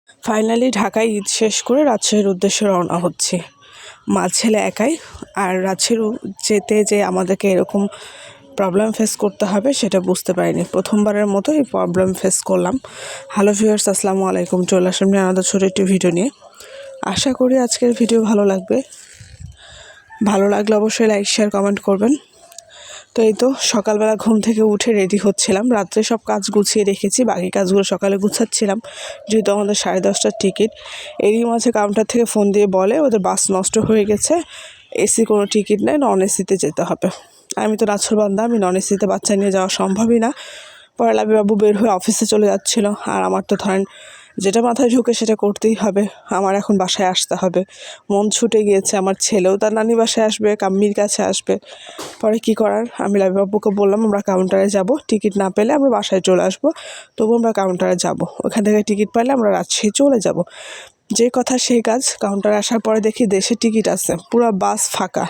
Finally ঢাকায় ঈদ শেষ করে রাজশাহীর উদ্দেশ্যে রওনা হচ্ছি। মা ছেলে একাই। আর রাজশাহীর যেতে যে আমাদেরকে এরকম প্রবলেম ফেস করতে হবে সেটা বুঝতে পারিনি। প্রথমবারের মতো এই প্রবলেম ফেস করলাম। হ্যালো ভিউয়ার্স, আসসালামু আলাইকুম। চলে আসলাম আমাদের ছোটো একটি ভিডিও নিয়ে। আশা করি আজকের ভিডিও ভালো লাগবে। ভালো লাগলে অবশ্যই লাইক শেয়ার কমেন্ট করবেন। তো এই তো সকালবেলা ঘুম থেকে উঠে রেডি হচ্ছিলাম। রাত্রে সব কাজ গুছিয়ে রেখেছি, বাকি কাজগুলো সকালে গুছাচ্ছিলাম, যেহেতু আমাদের 10:30টার টিকিট। এরই মাঝে কাউন্টার থেকে ফোন দিয়ে বলে ওদের বাস নষ্ট হয়ে গেছে, এসি কোনো টিকিট নেই, নন এসিতে যেতে হবে। আমি তো নাছোড়বান্দা, আমি নন এসিতে বাচ্চা নিয়ে যাওয়া সম্ভবই না। পরে লাবিবাবু বের হয়ে অফিসে চলে যাচ্ছিল, আর আমার তো ধরেন যেটা মাথায় ঢুকে সেটা করতেই হবে। আমার এখন বাসায় আসতে হবে, মন ছুটে গিয়েছে। আমার ছেলেও তার নানি বাসায় আসবে, কাম্মির কাছে আসবে। পরে কি করার, আমি লাবিবাবুকে বললাম আমরা কাউন্টারে যাব, টিকিট না পেলে আমরা বাসায় চলে আসবো, তবু আমরা কাউন্টারে যাব। ওখান থেকে টিকিট পাইলে আমরা রাজশাহী চলে যাব। যে কথা সেই কাজ। কাউন্টারে আসার পরে দেখি দেশে টিকিট আছে, পুরো বাস ফাঁকা।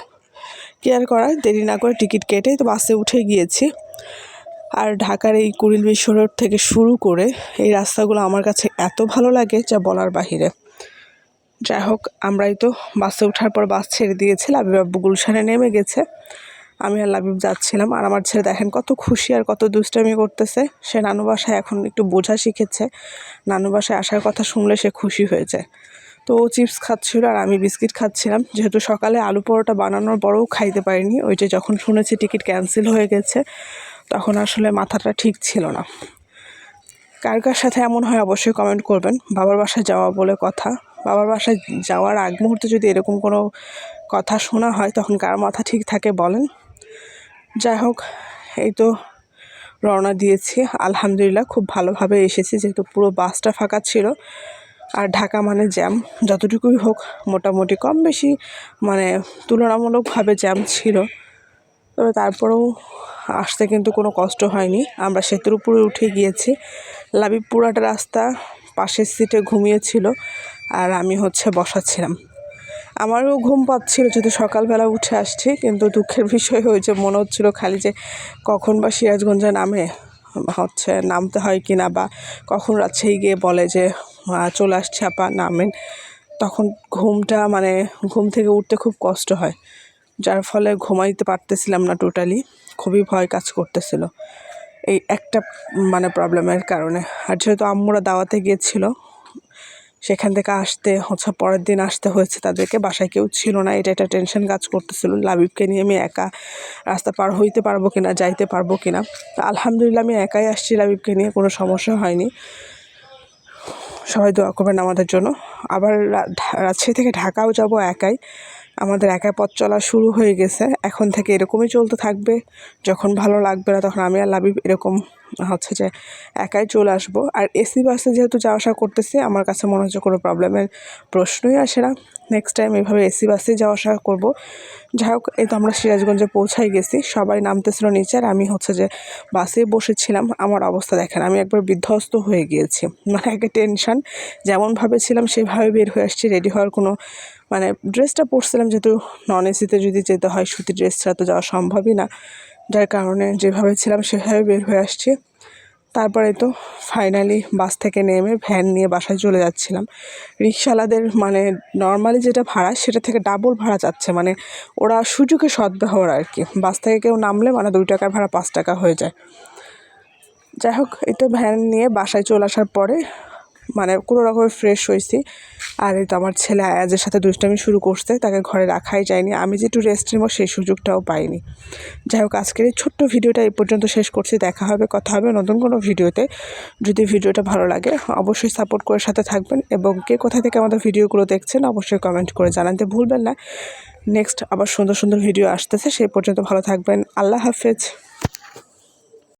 কি আর করার, দেরি না করে টিকিট কেটেই তো বাসে উঠে গিয়েছি। আর ঢাকার এই কুড়িল বিশ্ব রোড থেকে শুরু করে এই রাস্তাগুলো আমার কাছে এত ভালো লাগে যা বলার বাহিরে। যাই হোক, আমরাই তো বাসে ওঠার পর বাস ছেড়ে দিয়েছে, লাবিবাবু গুলশানে নেমে গেছে। আমি আর লাবিব যাচ্ছিলাম, আর আমার ছেলে দেখেন কত খুশি আর কত দুষ্টামি করতেছে। সে নানু বাসায় এখন একটু বোঝা শিখেছে, নানু বাসায় আসার কথা শুনলে সে খুশি হয়েছে। তো ও চিপস খাচ্ছিল আর আমি বিস্কিট খাচ্ছিলাম, যেহেতু সকালে আলু পরোটা বানানোর পরেও খাইতে পারিনি। ওইটা যখন শুনেছি টিকিট ক্যান্সেল হয়ে গেছে, তখন আসলে মাথাটা ঠিক ছিল না। কার কার সাথে এমন হয় অবশ্যই কমেন্ট করবেন। বাবার বাসায় যাওয়া বলে কথা, বাবার বাসায় যাওয়ার আগ মুহূর্তে যদি এরকম কোনো কথা শোনা হয় তখন কার মাথা ঠিক থাকে বলেন। যাই হোক, এই তো রওনা দিয়েছি। আলহামদুলিল্লাহ খুব ভালোভাবে এসেছি, যেহেতু পুরো বাসটা ফাঁকা ছিল। আর ঢাকা মানে জ্যাম, যতটুকুই হোক মোটামুটি কম বেশি মানে তুলনামূলকভাবে জ্যাম ছিল। তবে তারপরেও আসতে কিন্তু কোনো কষ্ট হয়নি। আমরা সেতুর উপরে উঠে গিয়েছি। লাবিব পুরাটা রাস্তা পাশের সিটে ঘুমিয়েছিল, আর আমি বসাচ্ছিলাম। আমারও ঘুম পাচ্ছিল, যদি সকালবেলা উঠে আসছি, কিন্তু দুঃখের বিষয় হয়েছে মনে হচ্ছিল খালি যে কখন বা সিরাজগঞ্জে নামতে হয় কিনা, বা কখন রাজশাহী গিয়ে বলে যে চলে আসছে আপা নামেন। তখন ঘুম থেকে উঠতে খুব কষ্ট হয়, যার ফলে ঘুমাইতে পারতেছিলাম না টোটালি। খুবই ভয় কাজ করতেছিল এই একটা প্রবলেমের কারণে। আর যেহেতু আম্মুরা দাওয়াতে গিয়েছিল, সেখান থেকে আসতে পরের দিন আসতে হয়েছে তাদেরকে, বাসায় কেউ ছিল না। এটা একটা টেনশন কাজ করতেছিল, লাবিবকে নিয়ে আমি একা রাস্তা পার হইতে পারবো কিনা, যাইতে পারবো কিনা। তা আলহামদুলিল্লাহ আমি একাই আসছি, লাবিবকে নিয়ে কোনো সমস্যা হয়নি। সবাই দোয়া করবেন আমাদের জন্য। আবার রাজশাহী থেকে ঢাকাও যাব একাই। আমাদের একা পথ চলা শুরু হয়ে গেছে, এখন থেকে এরকমই চলতে থাকবে। যখন ভালো লাগবে না তখন আমি আর লাবিব এরকম যে একাই চলে আসবো। আর এসি বাসে যেহেতু যাওয়া আসা করতেছি, আমার কাছে মনে হচ্ছে কোনো প্রবলেমের প্রশ্নই আসে না। নেক্সট টাইম এভাবে এসি বাসেই যাওয়া আসা করবো। যাই হোক, এই তো আমরা সিরাজগঞ্জে পৌঁছাই গেছি। সবাই নামতেছিল নিচে, আর আমি যে বাসে বসেছিলাম। আমার অবস্থা দেখেন, আমি একবার বিধ্বস্ত হয়ে গিয়েছি। একটা টেনশন, যেমনভাবে ছিলাম সেভাবে বের হয়ে আসছি। রেডি হওয়ার কোনো ড্রেসটা পরছিলাম, যেহেতু নন এসিতে যদি যেতে হয় সুতির ড্রেস ছাড়া তো যাওয়া সম্ভবই না, যার কারণে যেভাবে ছিলাম সেভাবে বের হয়ে আসছি। তারপরে তো ফাইনালি বাস থেকে নেমে ভ্যান নিয়ে বাসায় চলে যাচ্ছিলাম। রিকশাওয়ালাদের নর্মালি যেটা ভাড়া সেটা থেকে ডাবল ভাড়া চাচ্ছে, ওরা সুযোগে সদ্ব্যবহার আর কি। বাস থেকে কেউ নামলে 2 টাকার ভাড়া 5 টাকা হয়ে যায়। যাই হোক, এই তো ভ্যান নিয়ে বাসায় চলে আসার পরে কোনো রকমের ফ্রেশ হয়েছি। আর এই তো আমার ছেলে আয়াজের সাথে দুষ্টামি শুরু করছে, তাকে ঘরে রাখাই যায়নি। আমি যে একটু রেস্ট নেবো সেই সুযোগটাও পাইনি। যাই হোক, আজকের এই ছোট্ট ভিডিওটা এই পর্যন্ত শেষ করছি। দেখা হবে, কথা হবে নতুন কোনো ভিডিওতে। যদি ভিডিওটা ভালো লাগে অবশ্যই সাপোর্ট করে সাথে থাকবেন, এবং কে কোথা থেকে আমাদের ভিডিওগুলো দেখছেন অবশ্যই কমেন্ট করে জানাতে ভুলবেন না। নেক্সট আবার সুন্দর সুন্দর ভিডিও আসতেছে, সেই পর্যন্ত ভালো থাকবেন। আল্লাহ হাফেজ।